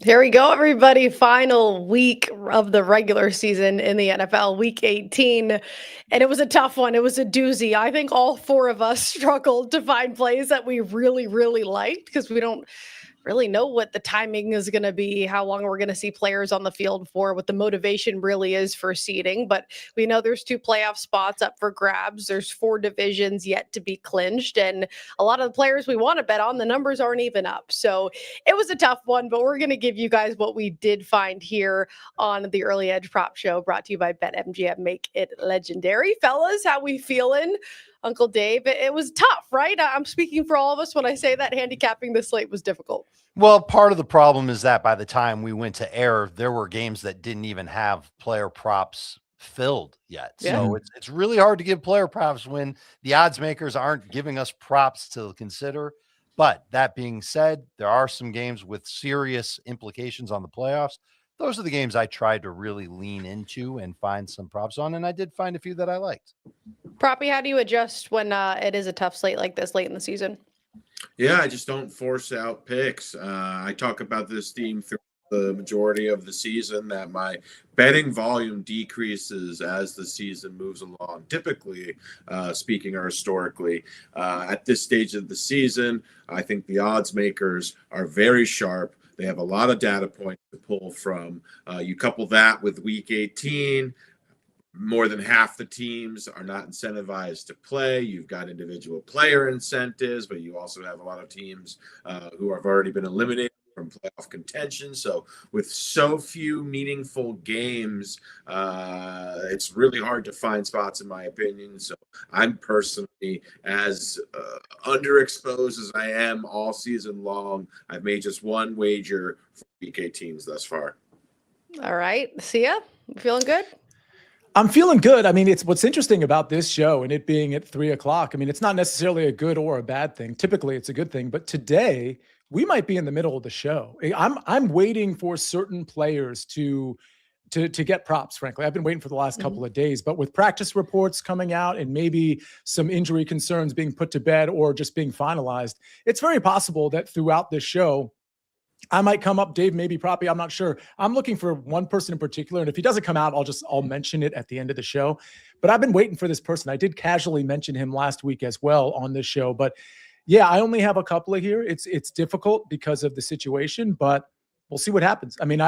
Here we go, everybody. Final week of the regular season in the NFL, week 18. And it was a tough one. It was a doozy. I think all four of us struggled to find plays that we really, really liked because we don't really know what the timing is going to be, how long we're going to see players on the field for, what the motivation really is for seeding. But we know there's two playoff spots up for grabs. There's four divisions yet to be clinched. And a lot of the players we want to bet on, the numbers aren't even up. So it was a tough one, but we're going to give you guys what we did find here on the Early Edge Prop Show, brought to you by BetMGM. Make it legendary. Fellas, how we feeling? Uncle Dave, it was tough, right? I'm speaking for all of us when I say that handicapping the slate was difficult. Well, part of the problem is that by the time we went to air, there were games that didn't even have player props filled yet. Yeah. So it's really hard to give player props when the odds makers aren't giving us props to consider. But that being said, there are some games with serious implications on the playoffs. Those are the games I tried to really lean into and find some props on, and I did find a few that I liked. Proppy, how do you adjust when it is a tough slate like this late in the season? Yeah, I just don't force out picks. I talk about this theme through the majority of the season, that my betting volume decreases as the season moves along. Typically, speaking or historically, at this stage of the season, I think the odds makers are very sharp. They have a lot of data points to pull from. You couple that with week 18, more than half the teams are not incentivized to play. You've got individual player incentives, but you also have a lot of teams who have already been eliminated from playoff contention. So with so few meaningful games, it's really hard to find spots, in my opinion. So I'm personally as underexposed as I am all season long. I've made just one wager for week 18s thus far. All right. See ya. Feeling good? I'm feeling good. I mean, it's what's interesting about this show and it being at 3:00. I mean, it's not necessarily a good or a bad thing. Typically, it's a good thing. But today, we might be in the middle of the show. I'm waiting for certain players to get props. Frankly, I've been waiting for the last couple of days. But with practice reports coming out and maybe some injury concerns being put to bed or just being finalized, it's very possible that throughout this show, I might come up, Dave, maybe Proppy, I'm not sure. I'm looking for one person in particular. And if he doesn't come out, I'll mention it at the end of the show. But I've been waiting for this person. I did casually mention him last week as well on this show. But yeah, I only have a couple of here. It's difficult because of the situation, but we'll see what happens. I mean,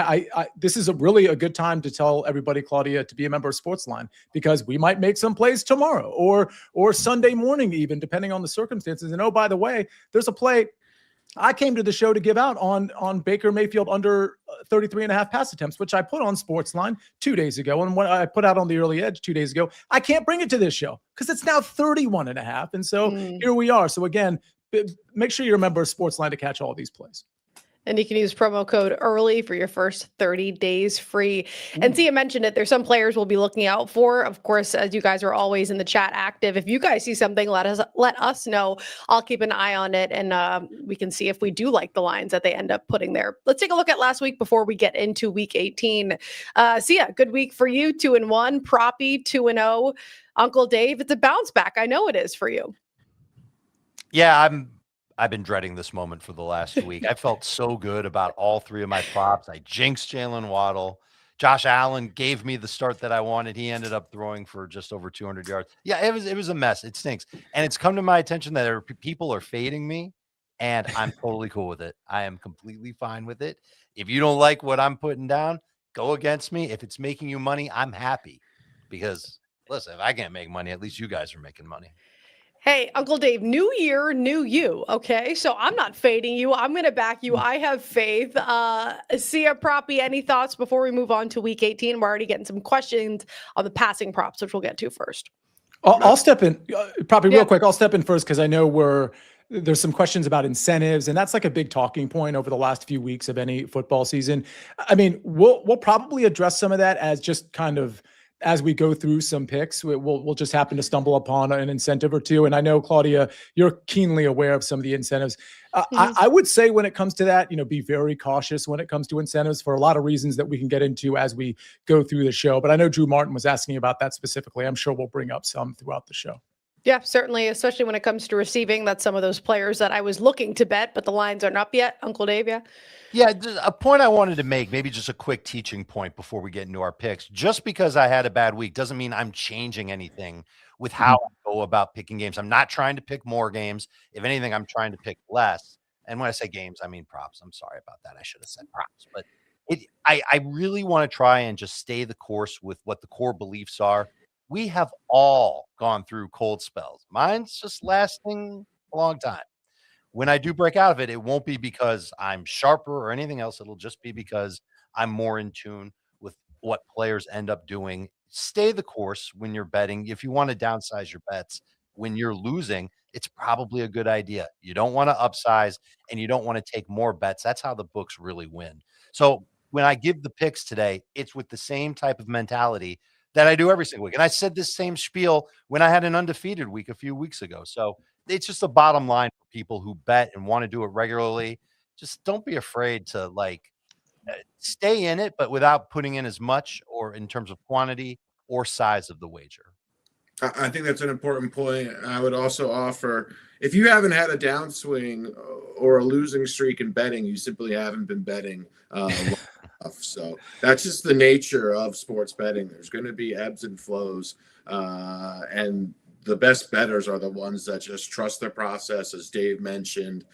this is really a good time to tell everybody, Claudia, to be a member of SportsLine, because we might make some plays tomorrow or Sunday morning, even depending on the circumstances. And oh, by the way, there's a play I came to the show to give out on Baker Mayfield under 33.5 pass attempts, which I put on SportsLine 2 days ago. And when I put out on the Early Edge 2 days ago, I can't bring it to this show because it's now 31.5. And so here we are. So again, make sure you remember SportsLine to catch all these plays. And you can use promo code EARLY for your first 30 days free. And Tia mentioned it. There's some players we'll be looking out for. Of course, as you guys are always in the chat active, if you guys see something, let us know. I'll keep an eye on it, and we can see if we do like the lines that they end up putting there. Let's take a look at last week before we get into week 18. Sia, good week for you. 2-1. Proppy, 2-0. Uncle Dave, it's a bounce back. I know it is for you. Yeah, I've been dreading this moment for the last week. I felt so good about all three of my props. I jinxed Jalen Waddle. Josh Allen gave me the start that I wanted. He ended up throwing for just over 200 yards. Yeah, it was a mess. It stinks. And it's come to my attention that people are fading me, and I'm totally cool with it. I am completely fine with it. If you don't like what I'm putting down, go against me. If it's making you money, I'm happy. Because, listen, if I can't make money, at least you guys are making money. Hey, Uncle Dave, new year, new you, okay? So I'm not fading you. I'm going to back you. I have faith. Sia, Proppy, any thoughts before we move on to week 18? We're already getting some questions on the passing props, which we'll get to first. I'll step in, Proppy, real quick. I'll step in first because I know there's some questions about incentives, and that's like a big talking point over the last few weeks of any football season. I mean, we'll probably address some of that as just kind of as we go through some picks. We'll just happen to stumble upon an incentive or two. And I know, Claudia, you're keenly aware of some of the incentives. I would say when it comes to that, be very cautious when it comes to incentives for a lot of reasons that we can get into as we go through the show. But I know Drew Martin was asking about that specifically. I'm sure we'll bring up some throughout the show. Yeah, certainly, especially when it comes to receiving. That's some of those players that I was looking to bet, but the lines aren't up yet. Uncle Dave, yeah. Yeah, just a point I wanted to make, maybe just a quick teaching point before we get into our picks. Just because I had a bad week doesn't mean I'm changing anything with how I go about picking games. I'm not trying to pick more games. If anything, I'm trying to pick less. And when I say games, I mean props. I'm sorry about that. I should have said props. But I really want to try and just stay the course with what the core beliefs are. We have all gone through cold spells. Mine's just lasting a long time. When I do break out of it, it won't be because I'm sharper or anything else. It'll just be because I'm more in tune with what players end up doing. Stay the course when you're betting. If you want to downsize your bets when you're losing, it's probably a good idea. You don't want to upsize and you don't want to take more bets. That's how the books really win. So when I give the picks today, it's with the same type of mentality that I do every single week. And I said this same spiel when I had an undefeated week a few weeks ago. So it's just a bottom line for people who bet and want to do it regularly. Just don't be afraid to stay in it, but without putting in as much or in terms of quantity or size of the wager. I think that's an important point. I would also offer, if you haven't had a downswing or a losing streak in betting, you simply haven't been betting long enough. So that's just the nature of sports betting. There's going to be ebbs and flows, and the best bettors are the ones that just trust their process, as Dave mentioned.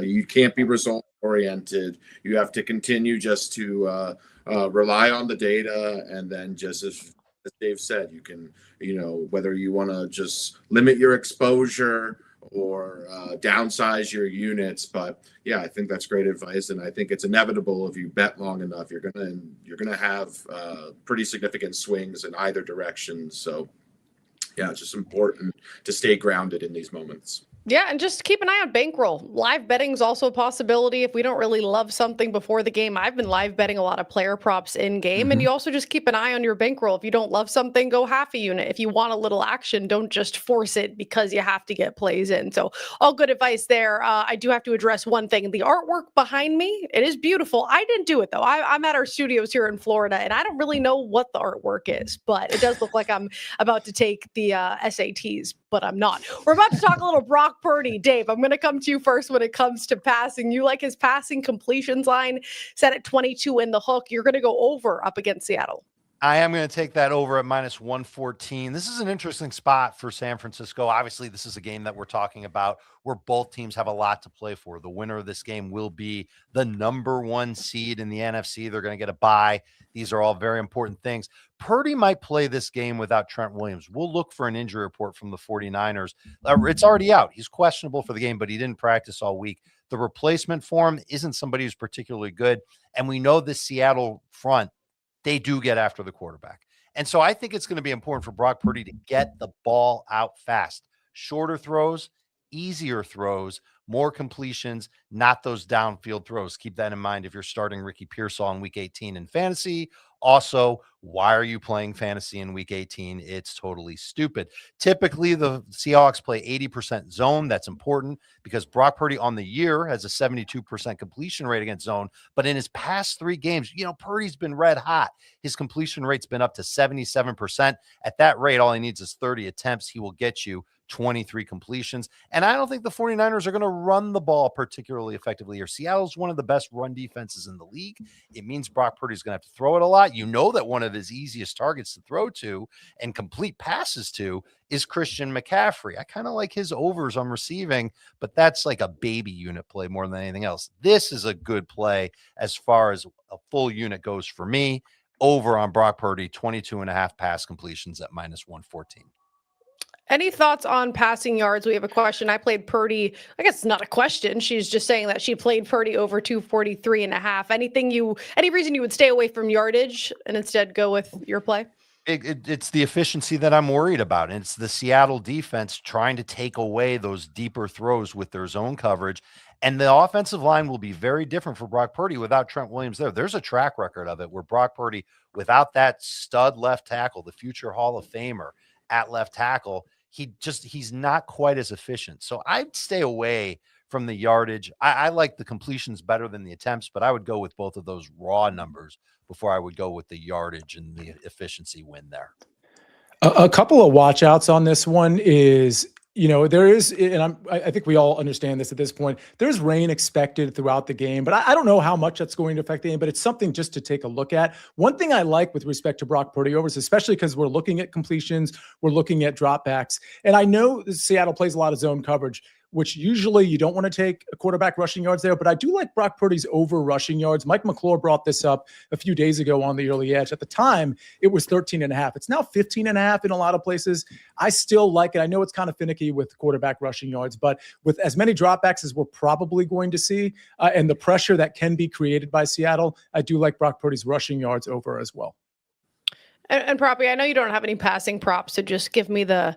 You can't be result oriented. You have to continue just to rely on the data, and then just as Dave said, you can, whether you want to just limit your exposure or downsize your units. But yeah, I think that's great advice, and I think it's inevitable if you bet long enough, you're gonna have pretty significant swings in either direction. So yeah, it's just important to stay grounded in these moments. Yeah, and just keep an eye on bankroll. Live betting is also a possibility if we don't really love something before the game. I've been live betting a lot of player props in game, and you also just keep an eye on your bankroll. If you don't love something, go half a unit. If you want a little action, don't just force it because you have to get plays in. So all good advice there. I do have to address one thing. The artwork behind me, it is beautiful. I didn't do it though. I'm at our studios here in Florida, and I don't really know what the artwork is, but it does look like I'm about to take the SATs, but I'm not. We're about to talk a little Brock Purdy. Dave, I'm going to come to you first when it comes to passing. You like his passing completions line set at 22 in the hook. You're going to go over up against Seattle. I am going to take that over at minus 114. This is an interesting spot for San Francisco. Obviously, this is a game that we're talking about where both teams have a lot to play for. The winner of this game will be the number one seed in the NFC. They're going to get a bye. These are all very important things. Purdy might play this game without Trent Williams. We'll look for an injury report from the 49ers. It's already out. He's questionable for the game, but he didn't practice all week. The replacement for him isn't somebody who's particularly good. And we know this Seattle front, they do get after the quarterback. And so I think it's going to be important for Brock Purdy to get the ball out fast. Shorter throws, easier throws, more completions, not those downfield throws. Keep that in mind if you're starting Ricky Pearsall in week 18 in fantasy. Also, why are you playing fantasy in week 18? It's totally stupid. Typically, the Seahawks play 80% zone. That's important because Brock Purdy on the year has a 72% completion rate against zone. But in his past 3 games, Purdy's been red hot. His completion rate's been up to 77%. At that rate, all he needs is 30 attempts. He will get you 23 completions. And I don't think the 49ers are going to run the ball particularly effectively here. Seattle's one of the best run defenses in the league. It means Brock Purdy's going to have to throw it a lot. You know that one of his easiest targets to throw to and complete passes to is Christian McCaffrey. I kind of like his overs on receiving, but that's like a baby unit play more than anything else. This is a good play as far as a full unit goes for me. Over on Brock Purdy, 22.5 pass completions at minus 114. Any thoughts on passing yards? We have a question. I played Purdy. I guess it's not a question. She's just saying that she played Purdy over 243.5. Any reason you would stay away from yardage and instead go with your play? It's the efficiency that I'm worried about. And it's the Seattle defense trying to take away those deeper throws with their zone coverage. And the offensive line will be very different for Brock Purdy without Trent Williams there. There's a track record of it where Brock Purdy, without that stud left tackle, the future Hall of Famer at left tackle, he's not quite as efficient. So I'd stay away from the yardage. I like the completions better than the attempts, but I would go with both of those raw numbers before I would go with the yardage and the efficiency win there. A couple of watch outs on this one is, there is, and I think we all understand this at this point. There's rain expected throughout the game, but I don't know how much that's going to affect the game, but it's something just to take a look at. One thing I like with respect to Brock Purdy overs, especially because we're looking at completions, we're looking at dropbacks, and I know Seattle plays a lot of zone coverage, which usually you don't want to take a quarterback rushing yards there, but I do like Brock Purdy's over rushing yards. Mike McClure brought this up a few days ago on the Early Edge. At the time, it was 13.5. It's now 15.5 in a lot of places. I still like it. I know it's kind of finicky with quarterback rushing yards, but with as many dropbacks as we're probably going to see, and the pressure that can be created by Seattle, I do like Brock Purdy's rushing yards over as well. And Proppy, I know you don't have any passing props, so just give me the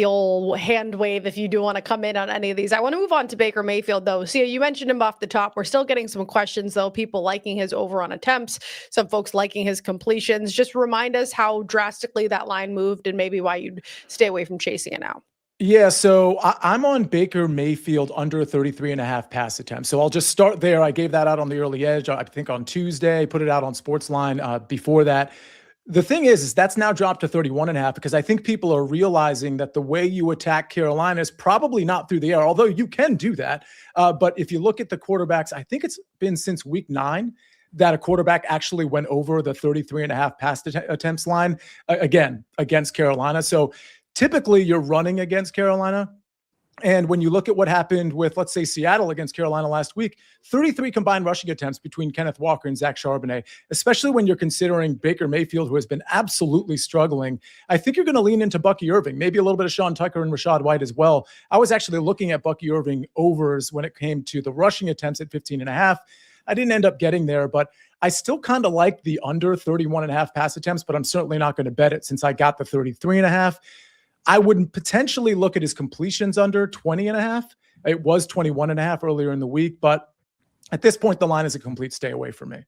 old hand wave if you do want to come in on any of these. I want to move on to Baker Mayfield, though. See, you mentioned him off the top. We're still getting some questions, though. People liking his over on attempts, some folks liking his completions. Just remind us how drastically that line moved and maybe why you'd stay away from chasing it now. Yeah, so I'm on Baker Mayfield under 33.5 pass attempts. So I'll just start there. I gave that out on the Early Edge, I think on Tuesday, put it out on SportsLine before that. The thing is that's now dropped to 31.5 because I think people are realizing that the way you attack Carolina is probably not through the air, although you can do that. But if you look at the quarterbacks, I think it's been since week 9 that a quarterback actually went over the 33.5 pass attempts line again against Carolina. So typically you're running against Carolina. And when you look at what happened with, let's say, Seattle against Carolina last week, 33 combined rushing attempts between Kenneth Walker and Zach Charbonnet, especially when you're considering Baker Mayfield, who has been absolutely struggling. I think you're going to lean into Bucky Irving, maybe a little bit of Sean Tucker and Rachaad White as well. I was actually looking at Bucky Irving overs when it came to the rushing attempts at 15.5. I didn't end up getting there, but I still kind of like the under 31.5 pass attempts, but I'm certainly not going to bet it since I got the 33.5. I would potentially look at his completions under 20.5. It was 21.5 earlier in the week, but at this point, the line is a complete stay away from me.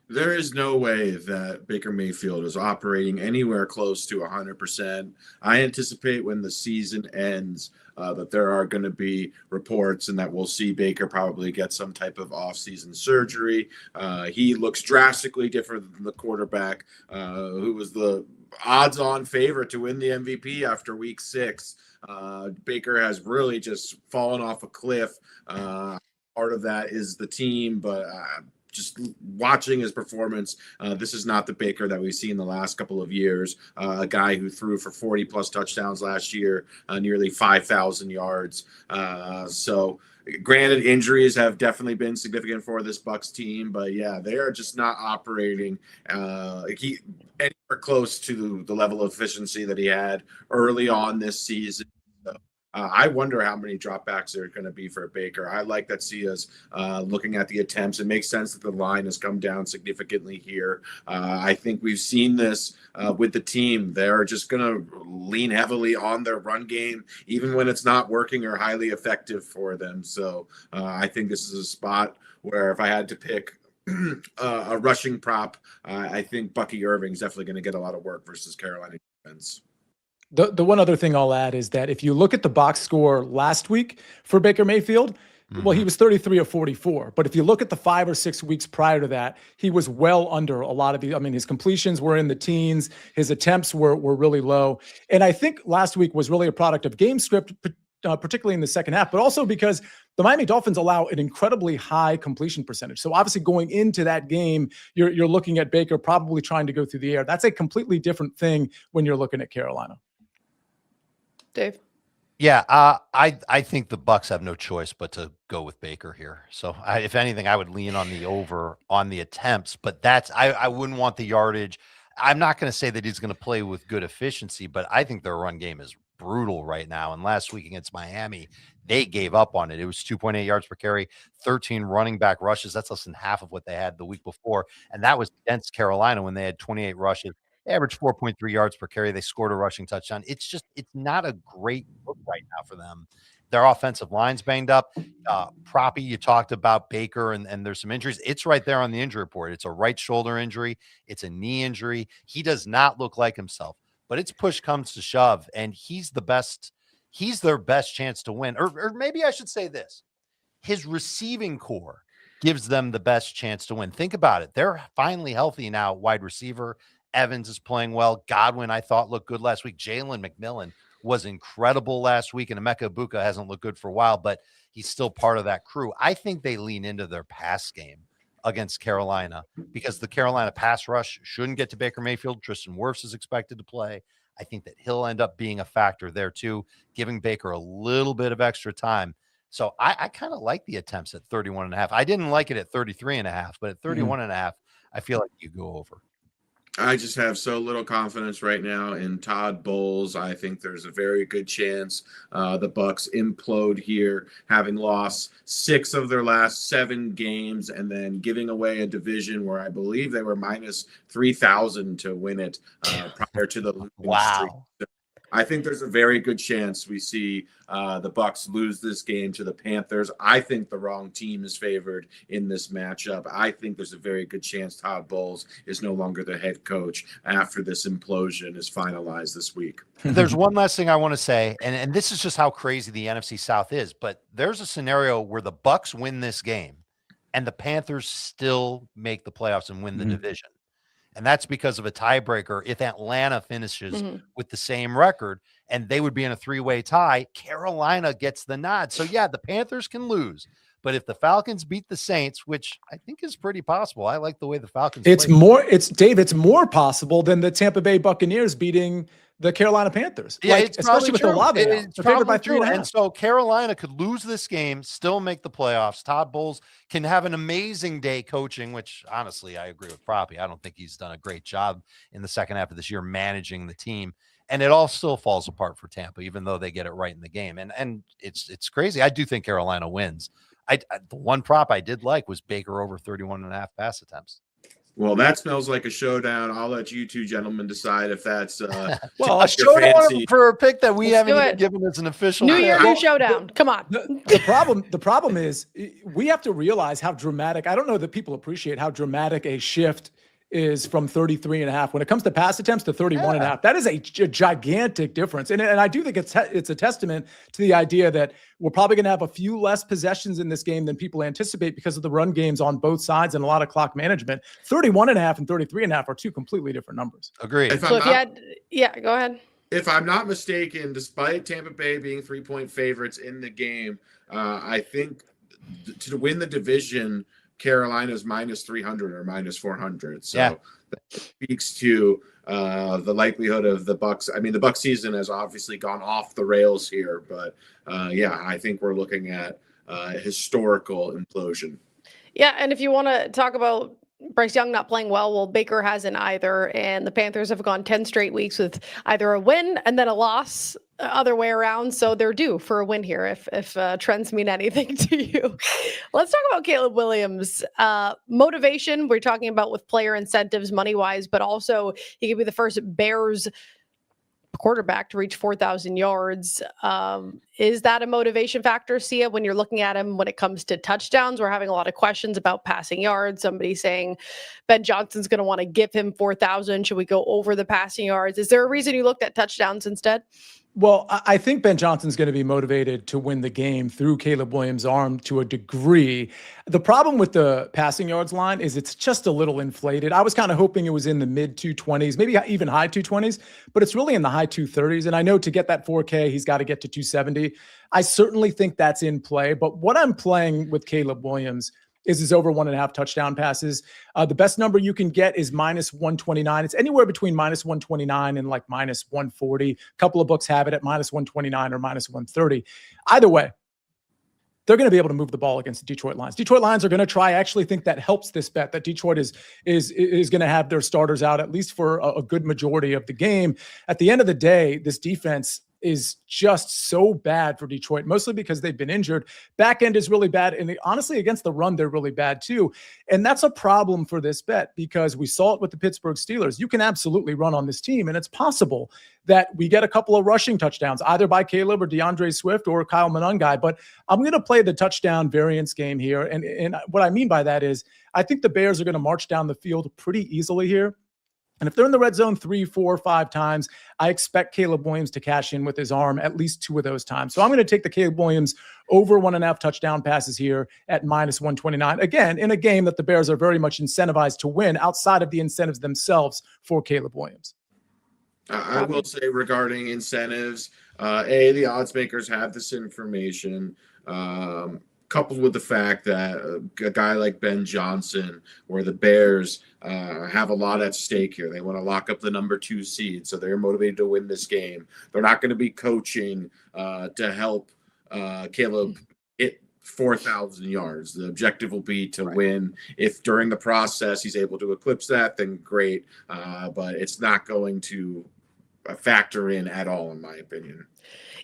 There is no way that Baker Mayfield is operating anywhere close to 100%. I anticipate when the season ends that there are going to be reports and that we'll see Baker probably get some type of off-season surgery. He looks drastically different than the quarterback who was the odds-on favorite to win the MVP after week 6. Baker has really just fallen off a cliff. Part of that is the team, but just watching his performance, this is not the Baker that we've seen the last couple of years. A guy who threw for 40-plus touchdowns last year, nearly 5,000 yards. So granted, injuries have definitely been significant for this Bucs team, but yeah, they are just not operating anywhere close to the level of efficiency that he had early on this season. I wonder how many dropbacks there are going to be for Baker. I like that Sia's looking at the attempts. It makes sense that the line has come down significantly here. I think we've seen this with the team. They're just going to lean heavily on their run game, even when it's not working or highly effective for them. So I think this is a spot where if I had to pick a rushing prop, I think Bucky Irving's definitely going to get a lot of work versus Carolina defense. The one other thing I'll add is that if you look at the box score last week for Baker Mayfield, well, he was 33 of 44. But if you look at the 5 or 6 weeks prior to that, he was well under a lot of the, I mean, his completions were in the teens. His attempts were really low. And I think last week was really a product of game script, particularly in the second half, but also because the Miami Dolphins allow an incredibly high completion percentage. So obviously going into that game, you're looking at Baker probably trying to go through the air. That's a completely different thing when you're looking at Carolina. Dave? Yeah, I think the Bucs have no choice but to go with Baker here. So if anything, I would lean on the over on the attempts, but I wouldn't want the yardage. I'm not going to say that he's going to play with good efficiency, but I think their run game is brutal right now. And last week against Miami, they gave up on it. It was 2.8 yards per carry, 13 running back rushes. That's less than half of what they had the week before. And that was against Carolina when they had 28 rushes. They averaged 4.3 yards per carry. They scored a rushing touchdown. It's not a great look right now for them. Their offensive line's banged up. Proppy, you talked about Baker, and there's some injuries. It's right there on the injury report. It's a right shoulder injury. It's a knee injury. He does not look like himself, but it's push comes to shove, and he's the best. He's their best chance to win. Or maybe I should say this. His receiving core gives them the best chance to win. Think about it. They're finally healthy now, wide receiver Evans is playing well. Godwin, I thought, looked good last week. Jalen McMillan was incredible last week, and Emeka Ibuka hasn't looked good for a while, but he's still part of that crew. I think they lean into their pass game against Carolina because the Carolina pass rush shouldn't get to Baker Mayfield. Tristan Wirfs is expected to play. I think that he'll end up being a factor there too, giving Baker a little bit of extra time. So I kind of like the attempts at 31.5. I didn't like it at 33.5, but at 31.5, I feel like you go over. I just have so little confidence right now in Todd Bowles. I think there's a very good chance the Bucs implode here, having lost 6 of their last 7 games and then giving away a division where I believe they were minus 3,000 to win it prior to the losing streak. I think there's a very good chance we see the Bucs lose this game to the Panthers. I think the wrong team is favored in this matchup. I think there's a very good chance Todd Bowles is no longer the head coach after this implosion is finalized this week. There's one last thing I want to say, and this is just how crazy the NFC South is, but there's a scenario where the Bucs win this game and the Panthers still make the playoffs and win the division. And that's because of a tiebreaker. If Atlanta finishes with the same record and they would be in a 3-way tie, Carolina gets the nod. So, yeah, the Panthers can lose. But if the Falcons beat the Saints, which I think is pretty possible, I like the way the Falcons play. It's more possible than the Tampa Bay Buccaneers beating the Carolina Panthers. Yeah, like, especially with Olave. It's favored by 3.5. And so Carolina could lose this game, still make the playoffs. Todd Bowles can have an amazing day coaching, which honestly, I agree with Proppy. I don't think he's done a great job in the second half of this year managing the team. And it all still falls apart for Tampa, even though they get it right in the game. And it's crazy. I do think Carolina wins. The one prop I did like was Baker over 31.5 pass attempts. Well, that smells like a showdown. I'll let you two gentlemen decide if that's a showdown for a pick that we haven't even given as an official New Year, new showdown. Come on. The problem is we have to realize how dramatic. I don't know that people appreciate how dramatic a shift is from 33.5 when it comes to pass attempts to 31.5. That is a gigantic difference. And I do think it's a testament to the idea that we're probably going to have a few less possessions in this game than people anticipate because of the run games on both sides and a lot of clock management. 31.5 and 33.5 are 2 completely different numbers. Agreed. So go ahead. If I'm not mistaken, despite Tampa Bay being 3-point favorites in the game, I think to win the division, Carolina's minus 300 or minus 400. So that speaks to the likelihood of the Bucs. I mean, the Bucs season has obviously gone off the rails here, but I think we're looking at historical implosion. Yeah, and if you want to talk about Bryce Young not playing well, Baker hasn't either, and the Panthers have gone 10 straight weeks with either a win and then a loss, other way around. So they're due for a win here if trends mean anything to you. Let's talk about Caleb Williams. Motivation, we're talking about with player incentives money-wise, but also he could be the first Bears quarterback to reach 4,000 yards. Is that a motivation factor, Sia, when you're looking at him when it comes to touchdowns? We're having a lot of questions about passing yards. Somebody saying Ben Johnson's going to want to give him 4,000. Should we go over the passing yards? Is there a reason you looked at touchdowns instead? Well, I think Ben Johnson's going to be motivated to win the game through Caleb Williams' arm to a degree. The problem with the passing yards line is it's just a little inflated. I was kind of hoping it was in the mid 220s, maybe even high 220s, but it's really in the high 230s. And I know to get that 4K, he's got to get to 270. I certainly think that's in play. But what I'm playing with Caleb Williams is his over 1.5 touchdown passes. The best number you can get is minus 129. It's anywhere between minus 129 and like minus 140. A couple of books have it at minus 129 or minus 130. Either way, they're going to be able to move the ball against the Detroit Lions. Detroit Lions are going to try. I actually think that helps this bet that Detroit is going to have their starters out at least for a good majority of the game. At the end of the day, this defense is just so bad for Detroit, mostly because they've been injured. Back end is really bad. And honestly, against the run, they're really bad too. And that's a problem for this bet because we saw it with the Pittsburgh Steelers. You can absolutely run on this team. And it's possible that we get a couple of rushing touchdowns, either by Caleb or DeAndre Swift or Kyle Monangai. But I'm going to play the touchdown variance game here. And what I mean by that is I think the Bears are going to march down the field pretty easily here. And if they're in the red zone 3, 4, 5 times, I expect Caleb Williams to cash in with his arm at least 2 of those times. So I'm going to take the Caleb Williams over 1.5 touchdown passes here at -129. Again, in a game that the Bears are very much incentivized to win outside of the incentives themselves for Caleb Williams. I will say regarding incentives, the odds makers have this information. Coupled with the fact that a guy like Ben Johnson, where the Bears have a lot at stake here. They want to lock up the number 2 seed, so they're motivated to win this game. They're not going to be coaching to help Caleb hit 4,000 yards. The objective will be to win. If during the process he's able to eclipse that, then great. But it's not going to factor in at all, in my opinion.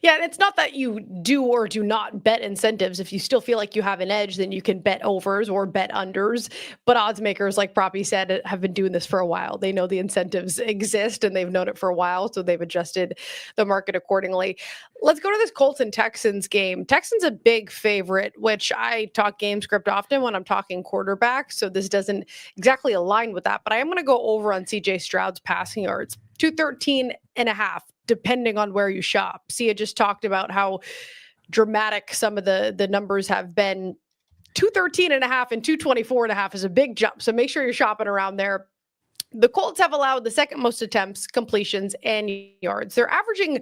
Yeah, and it's not that you do or do not bet incentives. If you still feel like you have an edge, then you can bet overs or bet unders. But odds makers, like Proppy said, have been doing this for a while. They know the incentives exist and they've known it for a while, so they've adjusted the market accordingly. Let's go to this Colts and Texans game. Texans a big favorite, which I talk game script often when I'm talking quarterback, so this doesn't exactly align with that. But I am going to go over on CJ Stroud's passing yards, 213.5. Depending on where you shop. Sia just talked about how dramatic some of the numbers have been. 213.5 and 224.5 is a big jump. So make sure you're shopping around there. The Colts have allowed the second most attempts, completions, and yards. They're averaging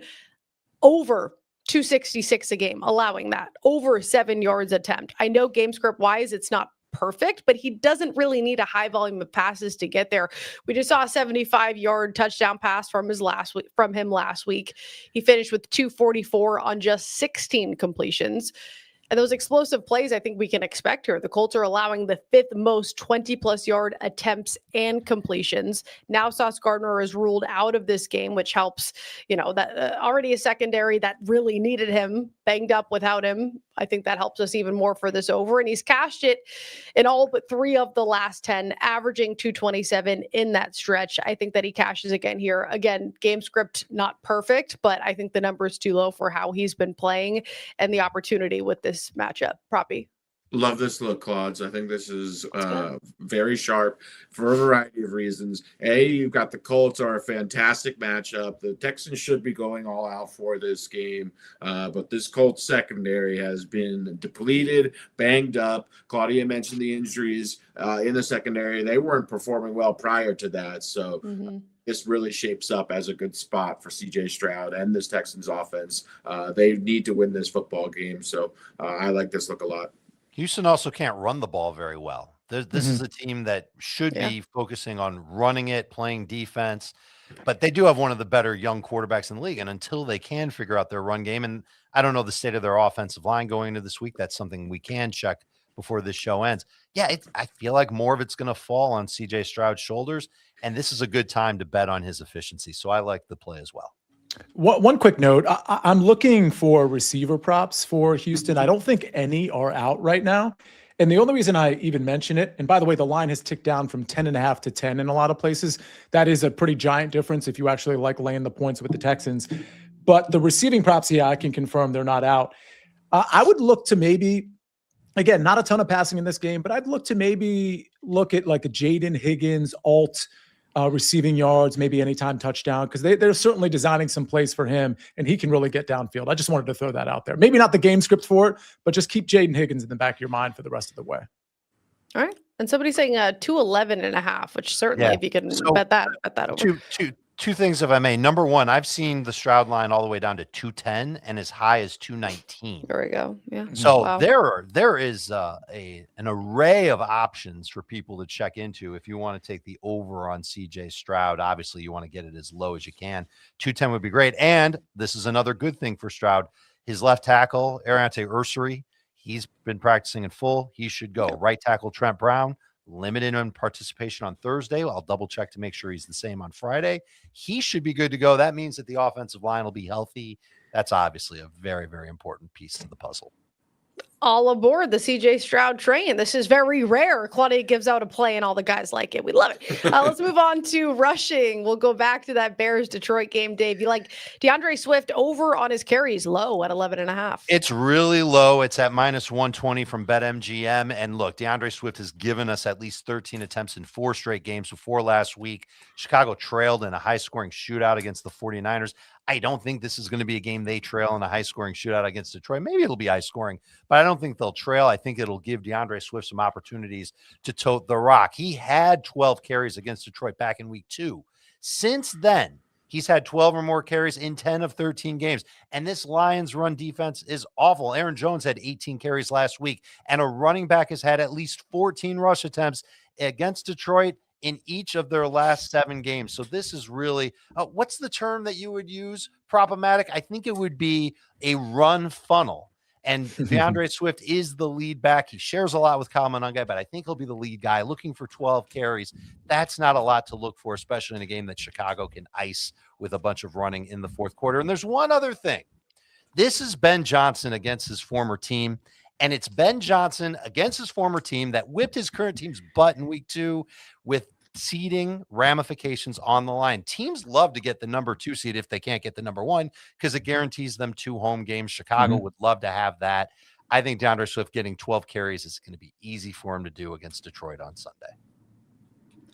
over 266 a game, allowing that. Over 7 yards attempt. I know game script wise, it's not perfect, but he doesn't really need a high volume of passes to get there. We just saw a 75-yard touchdown pass from him last week. He finished with 244 on just 16 completions. And those explosive plays, I think we can expect here. The Colts are allowing the 5th most 20-plus yard attempts and completions. Now Sauce Gardner is ruled out of this game, which helps, that already a secondary that really needed him, banged up without him. I think that helps us even more for this over. And he's cashed it in all but 3 of the last 10, averaging 227 in that stretch. I think that he cashes again here. Again, game script not perfect, but I think the number is too low for how he's been playing and the opportunity with this matchup. Proppy. Love this look, Claudes. I think this is very sharp for a variety of reasons. You've got the Colts are a fantastic matchup. The Texans should be going all out for this game, but this Colts secondary has been depleted, banged up. Claudia mentioned the injuries in the secondary. They weren't performing well prior to that, so this really shapes up as a good spot for CJ Stroud and this Texans offense. They need to win this football game, so I like this look a lot. Houston also can't run the ball very well. This is a team that should be focusing on running it, playing defense, but they do have one of the better young quarterbacks in the league. And until they can figure out their run game, and I don't know the state of their offensive line going into this week, that's something we can check before this show ends. Yeah, I feel like more of it's going to fall on CJ Stroud's shoulders, and this is a good time to bet on his efficiency. So I like the play as well. One quick note, I'm looking for receiver props for Houston. I don't think any are out right now. And the only reason I even mention it, and by the way, the line has ticked down from 10.5 to 10 in a lot of places. That is a pretty giant difference if you actually like laying the points with the Texans. But the receiving props, I can confirm they're not out. I would look to maybe, again, not a ton of passing in this game, but I'd look at like a Jaden Higgins alt receiving yards, maybe anytime touchdown, because they're certainly designing some plays for him, and he can really get downfield. I just wanted to throw that out there. Maybe not the game script for it, but just keep Jaden Higgins in the back of your mind for the rest of the way. All right. And somebody's saying 211.5, which certainly, if you can bet that over. Two things, if I may. Number one, I've seen the Stroud line all the way down to 210 and as high as 219. There we go. Yeah. So there is an array of options for people to check into if you want to take the over on CJ Stroud. Obviously, you want to get it as low as you can. 210 would be great. And this is another good thing for Stroud. His left tackle, Ariante Ursary, he's been practicing in full. He should go. Right tackle, Trent Brown, limited on participation on Thursday. I'll double check to make sure he's the same on Friday. He should be good to go. That means that the offensive line will be healthy. That's obviously a very, very important piece to the puzzle. All aboard the CJ Stroud train. This is very rare. Claudia gives out a play and all the guys like it. We love it. Let's move on to rushing. We'll go back to that Bears-Detroit game, Dave. You like DeAndre Swift over on his carries, low at 11.5. It's really low. It's at -120 from BetMGM. And look, DeAndre Swift has given us at least 13 attempts in 4 straight games before last week. Chicago trailed in a high-scoring shootout against the 49ers. I don't think this is going to be a game they trail in a high-scoring shootout against Detroit. Maybe it'll be high-scoring, but I don't think they'll trail. I think it'll give DeAndre Swift some opportunities to tote the rock. He had 12 carries against Detroit back in week 2. Since then, he's had 12 or more carries in 10 of 13 games. And this Lions run defense is awful. Aaron Jones had 18 carries last week, and a running back has had at least 14 rush attempts against Detroit in each of their last 7 games. So this is really, what's the term that you would use? Problematic. I think it would be a run funnel. And DeAndre Swift is the lead back. He shares a lot with Kyle Monangai, but I think he'll be the lead guy looking for 12 carries. That's not a lot to look for, especially in a game that Chicago can ice with a bunch of running in the fourth quarter. And there's one other thing. This is Ben Johnson against his former team. And it's Ben Johnson against his former team that whipped his current team's butt in week 2 with seeding ramifications on the line. Teams love to get the number 2 seed if they can't get the number 1 because it guarantees them 2 home games. Chicago would love to have that. I think DeAndre Swift getting 12 carries is going to be easy for him to do against Detroit on Sunday.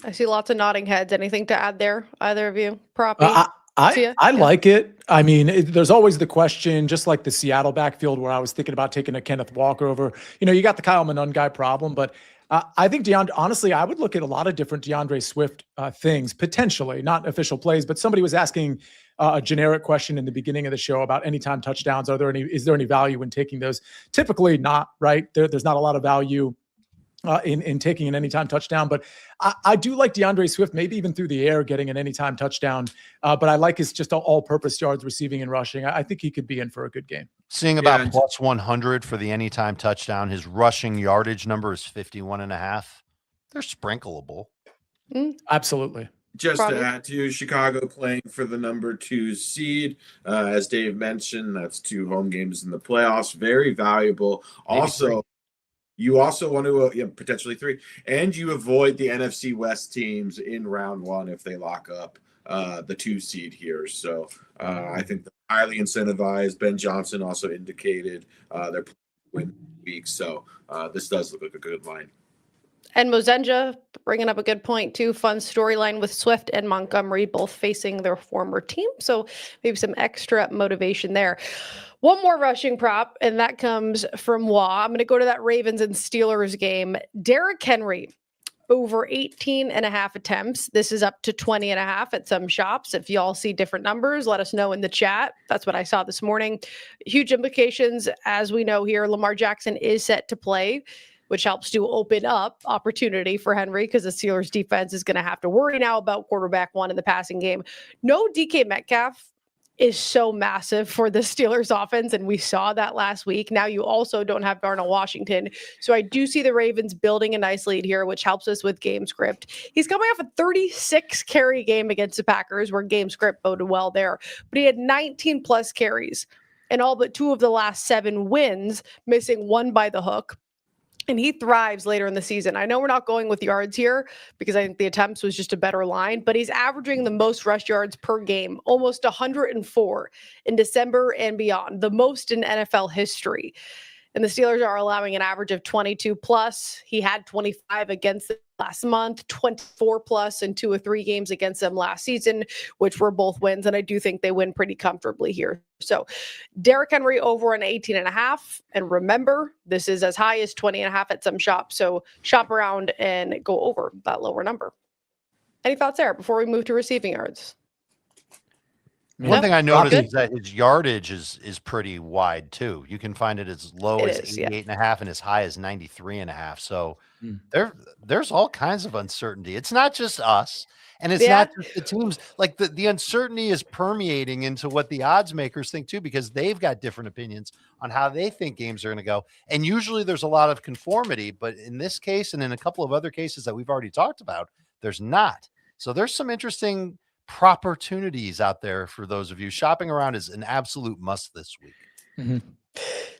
I see lots of nodding heads. Anything to add there, either of you? Proppy? I like it. I mean, there's always the question, just like the Seattle backfield where I was thinking about taking a Kenneth Walker over. You got the Kyle Monangai problem, but I think honestly, I would look at a lot of different DeAndre Swift things, potentially, not official plays, but somebody was asking a generic question in the beginning of the show about anytime touchdowns. Is there any value in taking those? Typically not, right? There's not a lot of value in taking an anytime touchdown, but I do like DeAndre Swift, maybe even through the air, getting an anytime touchdown. But I like his just all-purpose yards receiving and rushing. I think he could be in for a good game. Seeing about plus 100 for the anytime touchdown. His rushing yardage number is 51.5. They're sprinkleable. Absolutely. Just to add to Chicago playing for the number 2 seed, as Dave mentioned, that's 2 home games in the playoffs. Very valuable. Also, you also want to potentially 3, and you avoid the NFC West teams in round 1 if they lock up the 2 seed here. So I think they're highly incentivized. Ben Johnson also indicated they're win week. So this does look like a good line. And Mozenja bringing up a good point too. Fun storyline with Swift and Montgomery both facing their former team. So maybe some extra motivation there. One more rushing prop, and that comes from Wah. I'm going to go to that Ravens and Steelers game. Derrick Henry, over 18.5 attempts. This is up to 20.5 at some shops. If y'all see different numbers, let us know in the chat. That's what I saw this morning. Huge implications. As we know here, Lamar Jackson is set to play, which helps to open up opportunity for Henry because the Steelers defense is going to have to worry now about quarterback 1 in the passing game. No DK Metcalf is so massive for the Steelers offense, and we saw that last week. Now you also don't have Darnell Washington. So I do see the Ravens building a nice lead here, which helps us with game script. He's coming off a 36 carry game against the Packers where game script boded well there, but he had 19 plus carries and all but 2 of the last 7 wins, missing 1 by the hook. And he thrives later in the season. I know we're not going with yards here because I think the attempts was just a better line, but he's averaging the most rush yards per game, almost 104 in December and beyond, the most in NFL history. And the Steelers are allowing an average of 22 plus. He had 25 against them last month, 24 plus in 2 or 3 games against them last season, which were both wins. And I do think they win pretty comfortably here. So Derrick Henry over an 18.5. And remember, this is as high as 20.5 at some shops. So shop around and go over that lower number. Any thoughts there before we move to receiving yards? One thing I noticed is that his yardage is pretty wide too. You can find it as low as 88.5 and as high as 93.5. So there's all kinds of uncertainty. It's not just us, and it's not just the teams. Like the uncertainty is permeating into what the odds makers think too, because they've got different opinions on how they think games are going to go. And usually there's a lot of conformity, but in this case and in a couple of other cases that we've already talked about, there's not. So there's some interesting opportunities out there for those of you shopping around. Is an absolute must this week.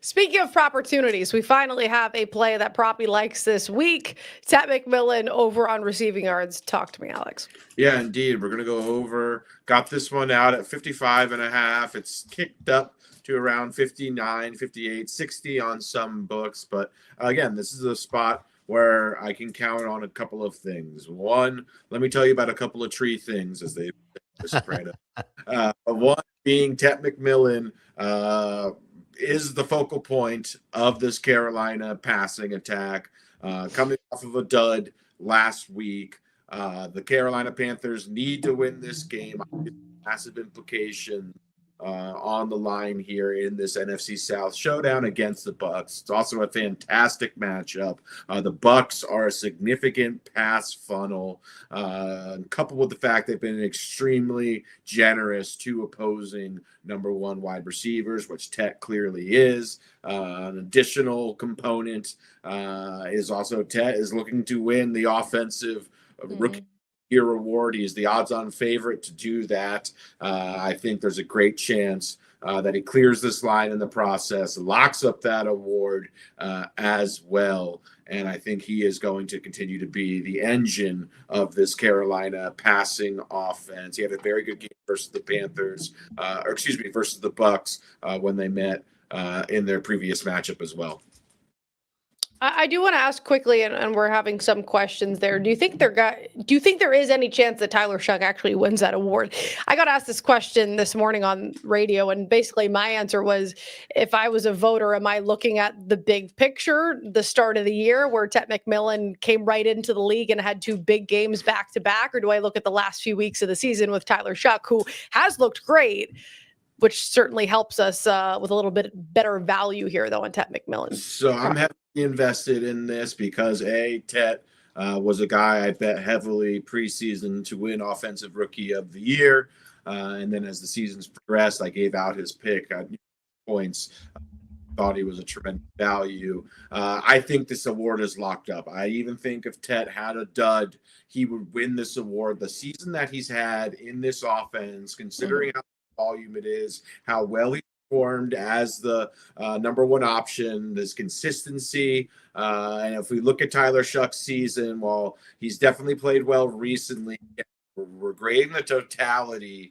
Speaking of opportunities, we finally have a play that Proppy likes this week. Ted McMillan over on receiving yards. Talk to me, Alex. Yeah, indeed. We're going to go over. Got this one out at 55.5. It's kicked up to around 59, 58, 60 on some books. But again, this is a spot where I can count on a couple of things. One, let me tell you about a couple of tree things, as they spread it. One being Ted McMillan is the focal point of this Carolina passing attack, coming off of a dud last week. The Carolina Panthers need to win this game. Massive implication on the line here in this NFC South showdown against the Bucs. It's also a fantastic matchup. The Bucs are a significant pass funnel, coupled with the fact they've been extremely generous to opposing number one wide receivers, which Tet clearly is. An additional component is also Tet is looking to win the offensive rookie year reward. He's the odds-on favorite to do that. I think there's a great chance that he clears this line in the process, locks up that award as well. And I think he is going to continue to be the engine of this Carolina passing offense. He had a very good game versus the Panthers, versus the Bucs when they met in their previous matchup as well. I do want to ask quickly, and we're having some questions there. Do you think there is any chance that Tyler Shuck actually wins that award? I got asked this question this morning on radio, and basically my answer was, if I was a voter, am I looking at the big picture, the start of the year where Ted McMillan came right into the league and had two big games back to back, or do I look at the last few weeks of the season with Tyler Shuck, who has looked great, which certainly helps us with a little bit better value here, though, on Ted McMillan? So I'm heavily invested in this because Ted was a guy I bet heavily preseason to win Offensive Rookie of the Year. And then as the seasons progressed, I gave out his pick at points. Thought he was a tremendous value. I think this award is locked up. I even think if Ted had a dud, he would win this award. The season that he's had in this offense, considering how volume it is, how well he performed as the number one option, this consistency. And if we look at Tyler Shuck's season, while he's definitely played well recently, we're grading the totality.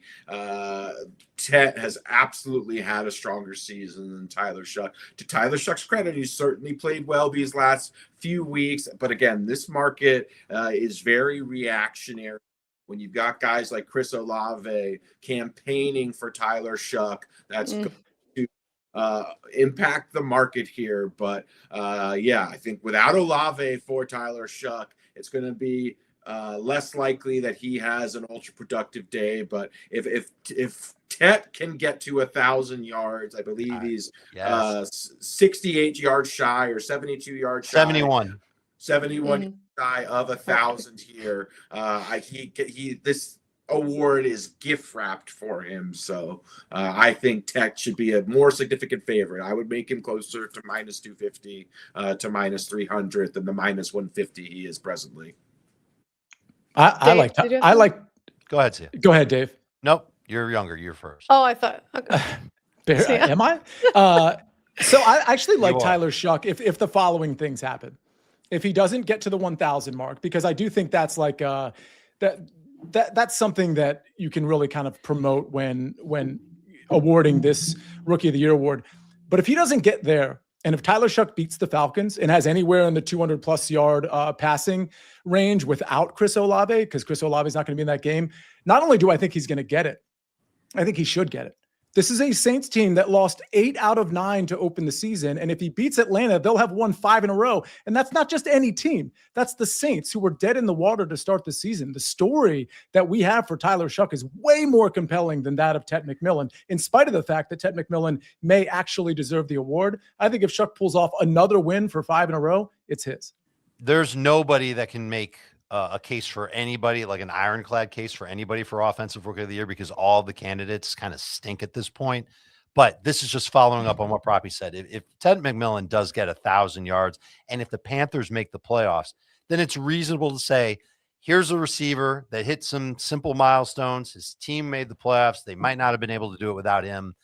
Tet has absolutely had a stronger season than Tyler Shuck. To Tyler Shuck's credit, he's certainly played well these last few weeks. But again, this market is very reactionary. When you've got guys like Chris Olave campaigning for Tyler Shuck, that's going to impact the market here. But I think without Olave for Tyler Shuck, it's going to be less likely that he has an ultra productive day. But if Tet can get to 1,000 yards, I believe he's 68 yards shy or 72 yards shy. 71 shy of 1,000 here. This award is gift wrapped for him. So I think Tet should be a more significant favorite. I would make him closer to minus 250 to minus 300 than the minus 150 he is presently. I like. Go ahead, Sia. Go ahead, Dave. Nope, you're younger. You're first. Oh, I thought. Okay. Am I? So I actually like Tyler Shuck if the following things happen. If he doesn't get to the 1,000 mark, because I do think that's like that's something that you can really kind of promote when awarding this Rookie of the Year award. But if he doesn't get there, and if Tyler Shuck beats the Falcons and has anywhere in the 200+ yard passing range without Chris Olave, because Chris Olave is not going to be in that game, not only do I think he's going to get it, I think he should get it. This is a Saints team that lost 8 out of 9 to open the season. And if he beats Atlanta, they'll have won 5 in a row. And that's not just any team. That's the Saints, who were dead in the water to start the season. The story that we have for Tyler Shuck is way more compelling than that of Ted McMillan, in spite of the fact that Ted McMillan may actually deserve the award. I think if Shuck pulls off another win for 5 in a row, it's his. There's nobody that can make a case for anybody, like an ironclad case for anybody for Offensive Rookie of the Year, because all the candidates kind of stink at this point. But this is just following up on what Proppy said. If Ted McMillan does get 1,000 yards, and if the Panthers make the playoffs, then it's reasonable to say, here's a receiver that hit some simple milestones. His team made the playoffs. They might not have been able to do it without him.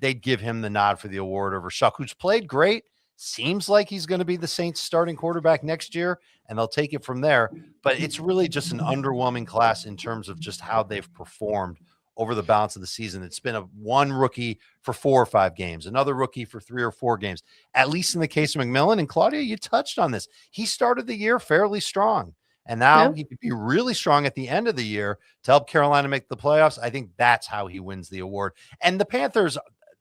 they'd give him the nod for the award over Shuck, who's played great. Seems like he's going to be the Saints starting quarterback next year, and they'll take it from there. But it's really just an underwhelming class in terms of just how they've performed over the balance of the season. It's been one rookie for 4 or 5 games, another rookie for 3 or 4 games, at least in the case of McMillan. And Claudia, you touched on this. He started the year fairly strong, and now he could be really strong at the end of the year to help Carolina make the playoffs. I think that's how he wins the award. And the Panthers,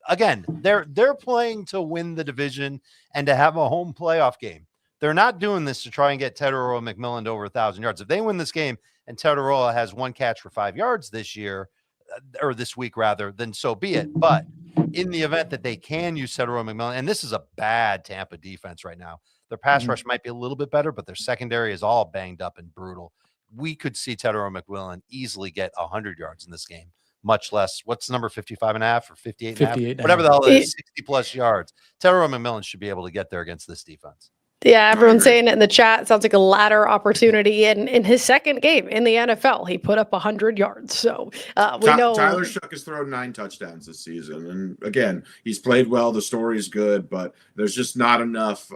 again, they're playing to win the division and to have a home playoff game. They're not doing this to try and get Tedoroa McMillan to over 1,000 yards. If they win this game and Tedoroa has 1 catch for 5 yards this week rather, then so be it. But in the event that they can use Tedoroa McMillan, and this is a bad Tampa defense right now. Their pass rush might be a little bit better, but their secondary is all banged up and brutal. We could see Tedoroa McMillan easily get 100 yards in this game. Much less, what's the number, 55.5 or 58.5? Whatever the hell it is, 60-plus yards. Tedoroa McMillan should be able to get there against this defense. Yeah, everyone's saying it in the chat. It sounds like a ladder opportunity. And in his second game in the NFL, he put up 100 yards. So we know Tyler Shuck has thrown 9 touchdowns this season. And again, he's played well. The story is good, but there's just not enough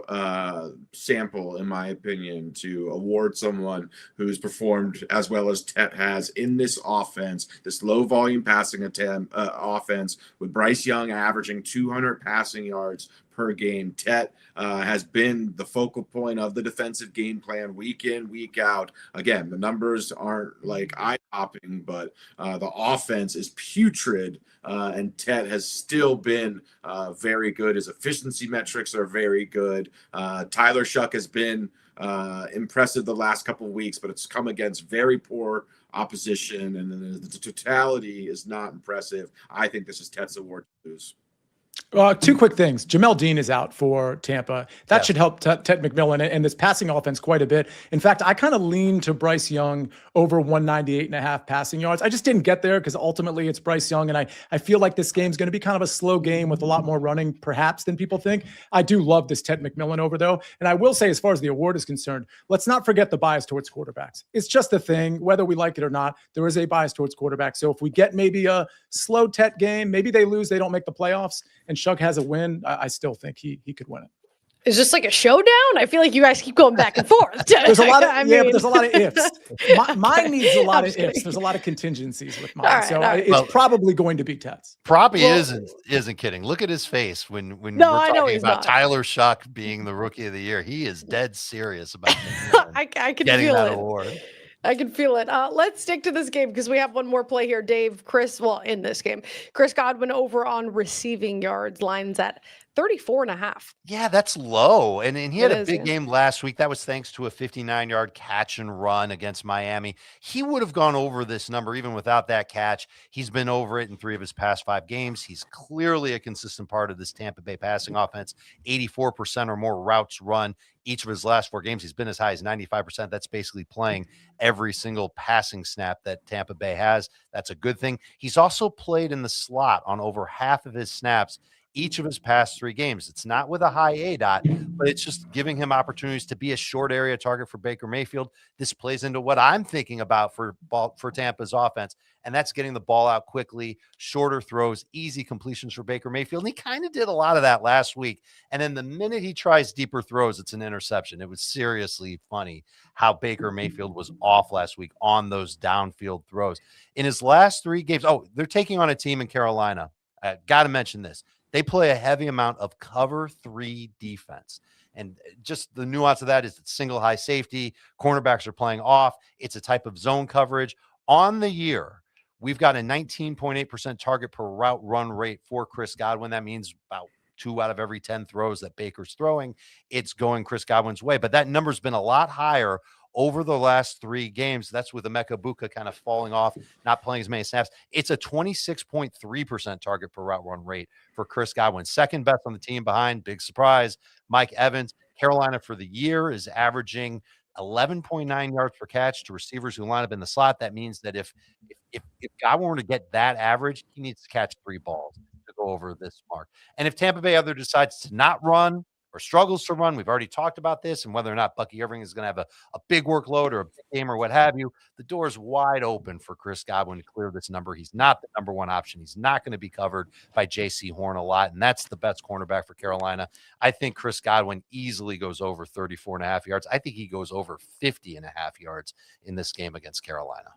sample, in my opinion, to award someone who's performed as well as Tet has in this offense, this low volume passing offense with Bryce Young averaging 200 passing yards per game. Tet has been the focal point of the defensive game plan week in, week out. Again, the numbers aren't like eye-popping, but the offense is putrid, and Tet has still been very good. His efficiency metrics are very good. Tyler Shuck has been impressive the last couple of weeks, but it's come against very poor opposition, and the totality is not impressive. I think this is Tet's award to lose. 2 quick things. Jamel Dean is out for Tampa. That should help Tet McMillan and this passing offense quite a bit. In fact, I kind of lean to Bryce Young over 198.5 passing yards. I just didn't get there because ultimately it's Bryce Young, and I feel like this game's going to be kind of a slow game with a lot more running perhaps than people think. I do love this Tet McMillan over, though. And I will say, as far as the award is concerned, let's not forget the bias towards quarterbacks. It's just a thing, whether we like it or not. There is a bias towards quarterbacks. So if we get maybe a slow Tet game, maybe they lose, they don't make the playoffs, and Shuck has a win, I still think he could win it. Is this like a showdown? I feel like you guys keep going back and forth. There's a lot of but there's a lot of ifs. Mine needs a lot of ifs. There's a lot of contingencies with mine. Right, it's probably going to be Tet's. Proppy isn't kidding. Look at his face when we're talking about Tyler Shuck being the rookie of the year. He is dead serious about I can getting feel that it. award. I can feel it. Let's stick to this game because we have one more play here. Dave, Chris, in this game, Chris Godwin over on receiving yards, lines at 34.5. Yeah, that's low. And he had a big game last week. That was thanks to a 59-yard catch and run against Miami. He would have gone over this number even without that catch. He's been over it in 3 of his past 5 games. He's clearly a consistent part of this Tampa Bay passing offense. 84% or more routes run each of his last 4 games. He's been as high as 95%. That's basically playing every single passing snap that Tampa Bay has. That's a good thing. He's also played in the slot on over half of his snaps each of his past 3 games. It's not with a high ADOT, but it's just giving him opportunities to be a short area target for Baker Mayfield. This plays into what I'm thinking about for Tampa's offense, and that's getting the ball out quickly, shorter throws, easy completions for Baker Mayfield. And he kind of did a lot of that last week. And then the minute he tries deeper throws, it's an interception. It was seriously funny how Baker Mayfield was off last week on those downfield throws. In his last 3 games, they're taking on a team in Carolina. Got to mention this. They play a heavy amount of cover 3 defense. And just the nuance of that is it's single high safety. Cornerbacks are playing off. It's a type of zone coverage. On the year, we've got a 19.8% target per route run rate for Chris Godwin. That means about 2 out of every 10 throws that Baker's throwing, it's going Chris Godwin's way. But that number's been a lot higher over the last 3 games. That's with Emeka Buka kind of falling off, not playing as many snaps. It's a 26.3% target per route run rate for Chris Godwin. Second best on the team behind, big surprise, Mike Evans. Carolina for the year is averaging 11.9 yards per catch to receivers who line up in the slot. That means that if Godwin were to get that average, he needs to catch 3 balls to go over this mark. And if Tampa Bay either decides to not run or struggles to run. We've already talked about this and whether or not Bucky Irving is going to have a big workload or a big game or what have you. The door is wide open for Chris Godwin to clear this number. He's not the number one option. He's not going to be covered by J.C. Horn a lot, and that's the best cornerback for Carolina. I think Chris Godwin easily goes over 34.5 yards. I think he goes over 50.5 yards in this game against Carolina.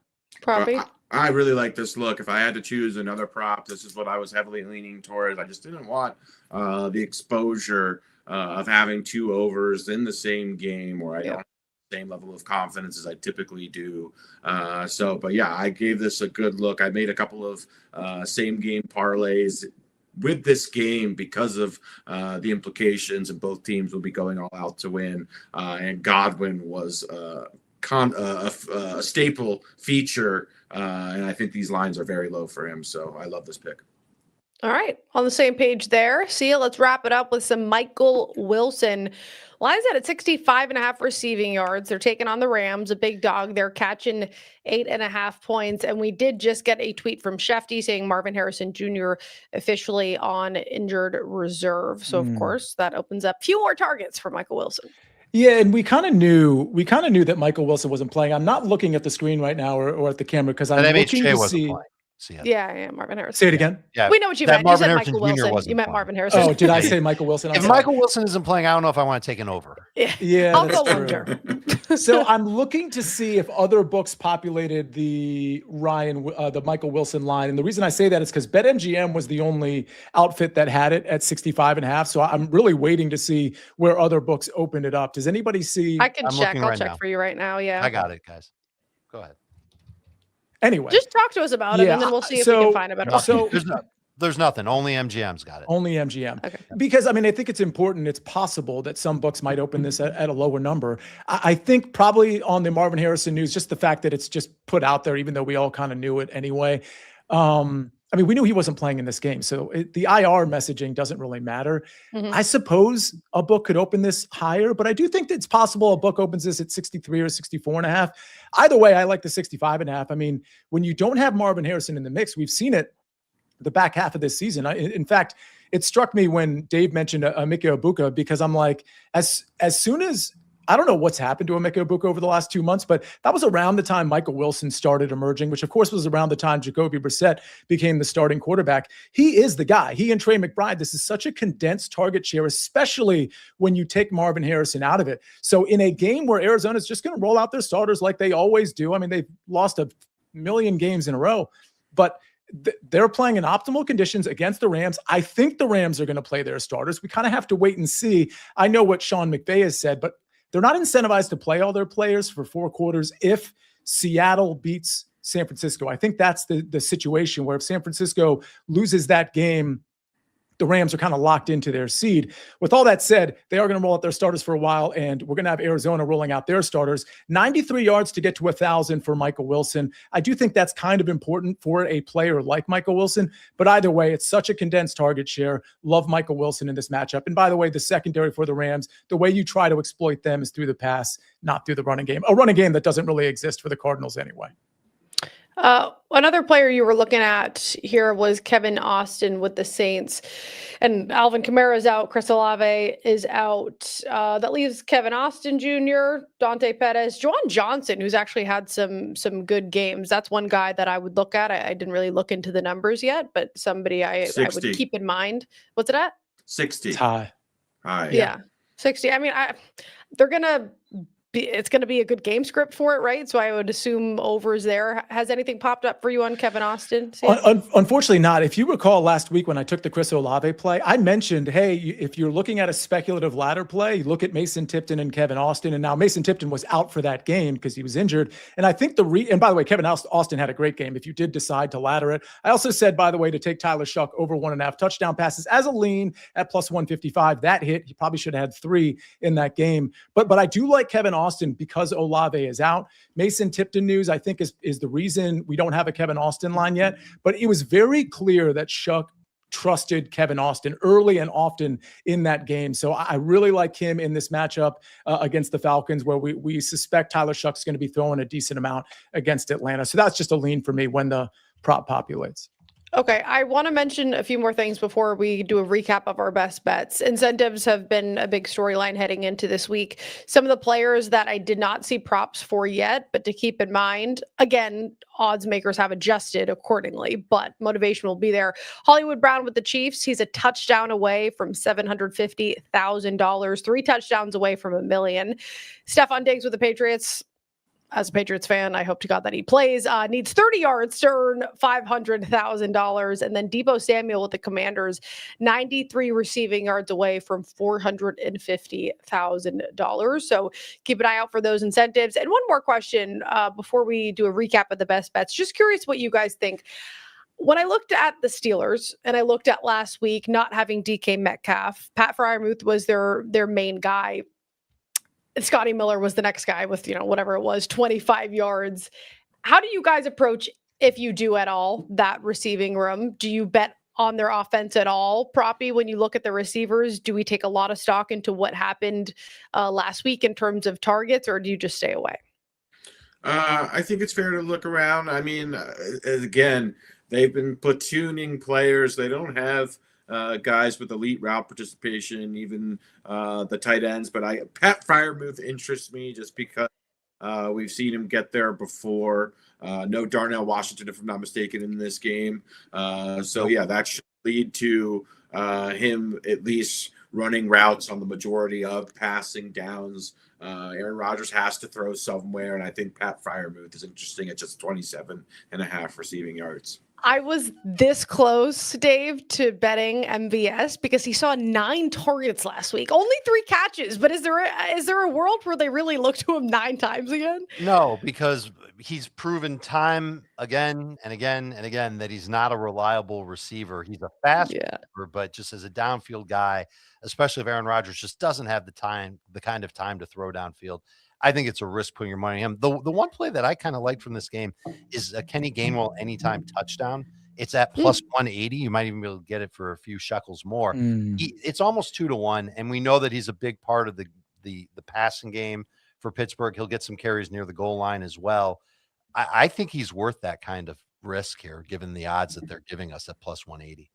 I really like this look. If I had to choose another prop, this is what I was heavily leaning towards. I just didn't want the exposure of having two overs in the same game where I don't have the same level of confidence as I typically do. But yeah, I gave this a good look. I made a couple of same game parlays with this game because of the implications, and both teams will be going all out to win. And Godwin was a staple feature, and I think these lines are very low for him. So I love this pick. All right. On the same page there. See, let's wrap it up with some Michael Wilson. Lines out at 65.5 receiving yards. They're taking on the Rams, a big dog. They're catching 8.5 points. And we did just get a tweet from Shefty saying Marvin Harrison Jr. officially on injured reserve. So, of course, that opens up few more targets for Michael Wilson. Yeah, and we kind of knew that Michael Wilson wasn't playing. I'm not looking at the screen right now or at the camera because I'm looking to see. Yeah, Marvin Harrison. Say it again. Yeah, we know what you meant. You said Michael Wilson. You meant Marvin Harrison. Oh, did I say Michael Wilson? If Michael Wilson isn't playing, I don't know if I want to take an over. Yeah, I'll go under. So I'm looking to see if other books populated the Michael Wilson line. And the reason I say that is because BetMGM was the only outfit that had it at 65.5. So I'm really waiting to see where other books opened it up. Does anybody see? I can check. I'll check for you right now. Yeah. I got it, guys. Go ahead. Anyway, just talk to us about it, and then we'll see if we can find a better option. There's nothing. Only MGM's got it. Only MGM. Okay. Because, I mean, I think it's important. It's possible that some books might open this at a lower number. I think probably on the Marvin Harrison news, just the fact that it's just put out there, even though we all kind of knew it anyway. I mean, we knew he wasn't playing in this game. So the IR messaging doesn't really matter. I suppose a book could open this higher, but I do think that it's possible a book opens this at 63 or 64.5. Either way, I like the 65.5. I mean, when you don't have Marvin Harrison in the mix, we've seen it the back half of this season. In fact, it struck me when Dave mentioned Emeka Egbuka, because I'm like, as soon as, I don't know what's happened to Emeka Egbuka over the last 2 months, but that was around the time Michael Wilson started emerging, which of course was around the time Jacoby Brissett became the starting quarterback. He is the guy. He and Trey McBride, this is such a condensed target share, especially when you take Marvin Harrison out of it. So in a game where Arizona's just going to roll out their starters like they always do, I mean, they've lost a million games in a row, but they're playing in optimal conditions against the Rams. I think the Rams are going to play their starters. We kind of have to wait and see. I know what Sean McVay has said, but they're not incentivized to play all their players for 4 quarters if Seattle beats San Francisco. I think that's the situation where if San Francisco loses that game, the Rams are kind of locked into their seed. With all that said, they are going to roll out their starters for a while, and we're going to have Arizona rolling out their starters. 93 yards to get to 1,000 for Michael Wilson. I do think that's kind of important for a player like Michael Wilson, but either way, it's such a condensed target share. Love Michael Wilson in this matchup. And by the way, the secondary for the Rams, the way you try to exploit them is through the pass, not through the running game. A running game that doesn't really exist for the Cardinals anyway. Another player you were looking at here was Kevin Austin with the Saints, and Alvin Kamara's out. Chris Olave is out. That leaves Kevin Austin Jr., Dante Pettis, Juwan Johnson, who's actually had some good games. That's one guy that I would look at. I didn't really look into the numbers yet, but somebody I would keep in mind. What's it at? 60. It's high. Yeah. 60. I mean, it's going to be a good game script for it, right? So I would assume overs there. Has anything popped up for you on Kevin Austin? Unfortunately not. If you recall last week when I took the Chris Olave play, I mentioned, hey, if you're looking at a speculative ladder play, look at Mason Tipton and Kevin Austin. And now Mason Tipton was out for that game because he was injured. And I think and by the way, Kevin Austin had a great game if you did decide to ladder it. I also said, by the way, to take Tyler Shuck over 1.5 touchdown passes as a lean at plus 155. That hit. He probably should have had 3 in that game. But I do like Kevin Austin because Olave is out. Mason Tipton news, I think, is the reason we don't have a Kevin Austin line yet. But it was very clear that Shuck trusted Kevin Austin early and often in that game. So I really like him in this matchup against the Falcons, where we suspect Tyler Shuck's going to be throwing a decent amount against Atlanta. So that's just a lean for me when the prop populates. Okay, I want to mention a few more things before we do a recap of our best bets. Incentives have been a big storyline heading into this week. Some of the players that I did not see props for yet, but to keep in mind, again, odds makers have adjusted accordingly, but motivation will be there. Hollywood Brown with the Chiefs, he's a touchdown away from $750,000, 3 touchdowns away from $1 million. Stephon Diggs with the Patriots, as a Patriots fan, I hope to God that he plays, needs 30 yards to earn $500,000. And then Deebo Samuel with the Commanders, 93 receiving yards away from $450,000. So keep an eye out for those incentives. And one more question before we do a recap of the best bets. Just curious what you guys think. When I looked at the Steelers and I looked at last week not having DK Metcalf, Pat Freiermuth was their main guy. Scotty Miller was the next guy with, whatever it was, 25 yards. How do you guys approach, if you do at all, that receiving room? Do you bet on their offense at all, Proppy, when you look at the receivers? Do we take a lot of stock into what happened last week in terms of targets, or do you just stay away? I think it's fair to look around. I mean, again, they've been platooning players. They don't have guys with elite route participation, even the tight ends. But Pat Freiermuth interests me just because we've seen him get there before. No Darnell Washington, if I'm not mistaken, in this game. So yeah, that should lead to him at least running routes on the majority of passing downs. Aaron Rodgers has to throw somewhere, and I think Pat Freiermuth is interesting at just 27.5 receiving yards. I was this close, Dave, to betting MVS because he saw 9 targets last week. Only 3 catches, but is there a world where they really look to him 9 times again? No, because he's proven time again and again and again that he's not a reliable receiver. He's a fast receiver, but just as a downfield guy, especially if Aaron Rodgers just doesn't have the kind of time to throw downfield, I think it's a risk putting your money on him. The one play that I kind of like from this game is a Kenny Gainwell anytime touchdown. It's at plus 180. You might even be able to get it for a few shekels more. It's almost 2-1, and we know that he's a big part of the passing game for Pittsburgh. He'll get some carries near the goal line as well. I think he's worth that kind of risk here, given the odds that they're giving us at plus 180.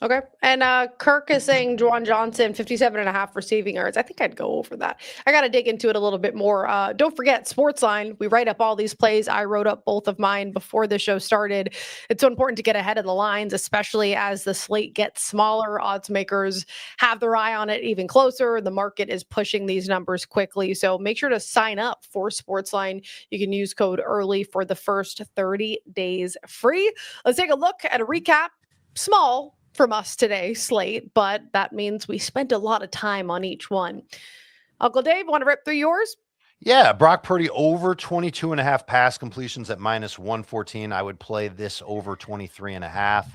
Okay. And Kirk is saying Juwan Johnson, 57.5 receiving yards. I think I'd go over that. I got to dig into it a little bit more. Don't forget, SportsLine, we write up all these plays. I wrote up both of mine before the show started. It's so important to get ahead of the lines, especially as the slate gets smaller. Odds makers have their eye on it even closer. The market is pushing these numbers quickly. So make sure to sign up for SportsLine. You can use code EARLY for the first 30 days free. Let's take a look at a recap. Small from us today, slate, but that means we spent a lot of time on each one. Uncle Dave, want to rip through yours? Yeah, Brock Purdy over 22.5 pass completions at minus 114. I would play this over 23.5,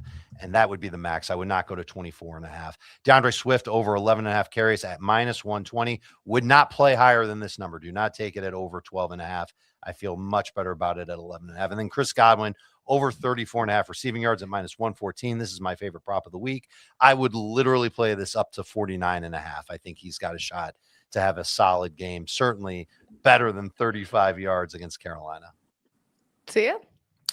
and that would be the max. I would not go to 24.5. DeAndre Swift over 11.5 carries at minus 120. Would not play higher than this number. Do not take it at over 12.5. I feel much better about it at 11.5. And then Chris Godwin over 34.5 receiving yards at minus 114. This is my favorite prop of the week. I would literally play this up to 49.5. I think he's got a shot to have a solid game. Certainly better than 35 yards against Carolina. See ya.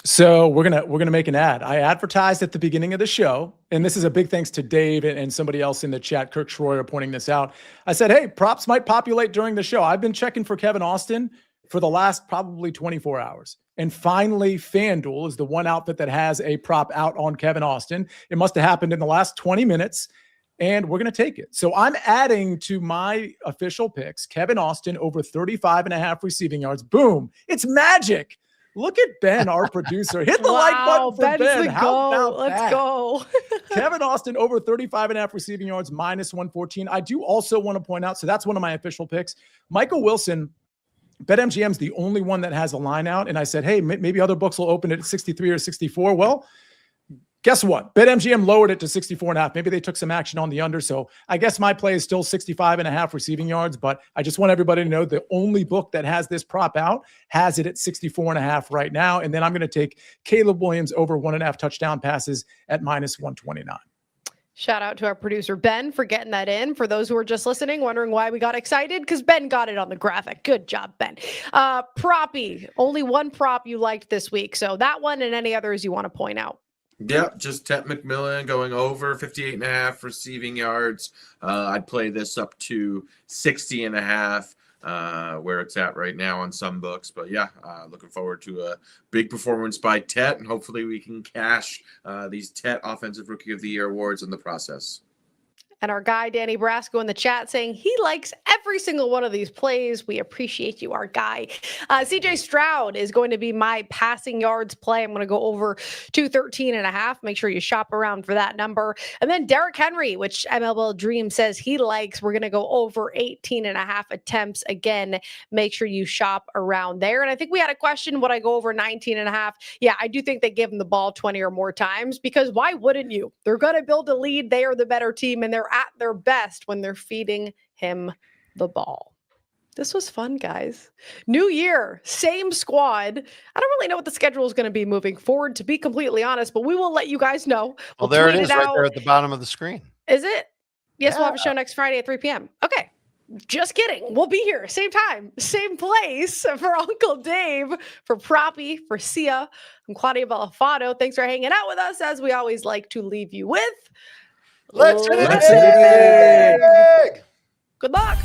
So we're gonna make an ad. I advertised at the beginning of the show, and this is a big thanks to Dave and somebody else in the chat, Kirk Schroyer, pointing this out. I said, hey, props might populate during the show. I've been checking for Kevin Austin for the last probably 24 hours. And finally, FanDuel is the one outfit that has a prop out on Kevin Austin. It must have happened in the last 20 minutes, and we're going to take it. So I'm adding to my official picks, Kevin Austin over 35.5 receiving yards. Boom. It's magic. Look at Ben, our producer. Hit the like button for Ben. How about Let's that? go. Kevin Austin over 35.5 receiving yards, minus 114. I do also want to point out, so that's one of my official picks. Michael Wilson, BetMGM's the only one that has a line out. And I said, hey, maybe other books will open it at 63 or 64. Well, guess what? BetMGM lowered it to 64.5. Maybe they took some action on the under. So I guess my play is still 65.5 receiving yards. But I just want everybody to know the only book that has this prop out has it at 64.5 right now. And then I'm going to take Caleb Williams over 1.5 touchdown passes at minus 129. Shout out to our producer, Ben, for getting that in. For those who are just listening, wondering why we got excited, because Ben got it on the graphic. Good job, Ben. Proppy, only one prop you liked this week. So that one and any others you want to point out. Yep, just Tet McMillan going over 58.5 receiving yards. I'd play this up to 60.5, where it's at right now on some books. But yeah, looking forward to a big performance by Tet, and hopefully we can cash these Tet Offensive Rookie of the Year awards in the process. And our guy, Danny Brasco, in the chat saying he likes every single one of these plays. We appreciate you, our guy. CJ Stroud is going to be my passing yards play. I'm going to go over 213.5. Make sure you shop around for that number. And then Derrick Henry, which MLB Dream says he likes. We're going to go over 18.5 attempts. Again, make sure you shop around there. And I think we had a question, would I go over 19.5? Yeah, I do think they give him the ball 20 or more times, because why wouldn't you? They're going to build a lead. They are the better team, and they're at their best when they're feeding him the ball. This was fun, guys. New year, same squad. I don't really know what the schedule is going to be moving forward, to be completely honest, but we will let you guys know. Well, there it is, right there at the bottom of the screen. Is it? Yes, Yeah. We'll have a show next Friday at 3 p.m. Okay. Just kidding. We'll be here, same time, same place, for Uncle Dave, for Proppy, for Sia. I'm Claudia Bellofatto. Thanks for hanging out with us, as we always like to leave you with. Let's hit Let's it hit it big! Good luck.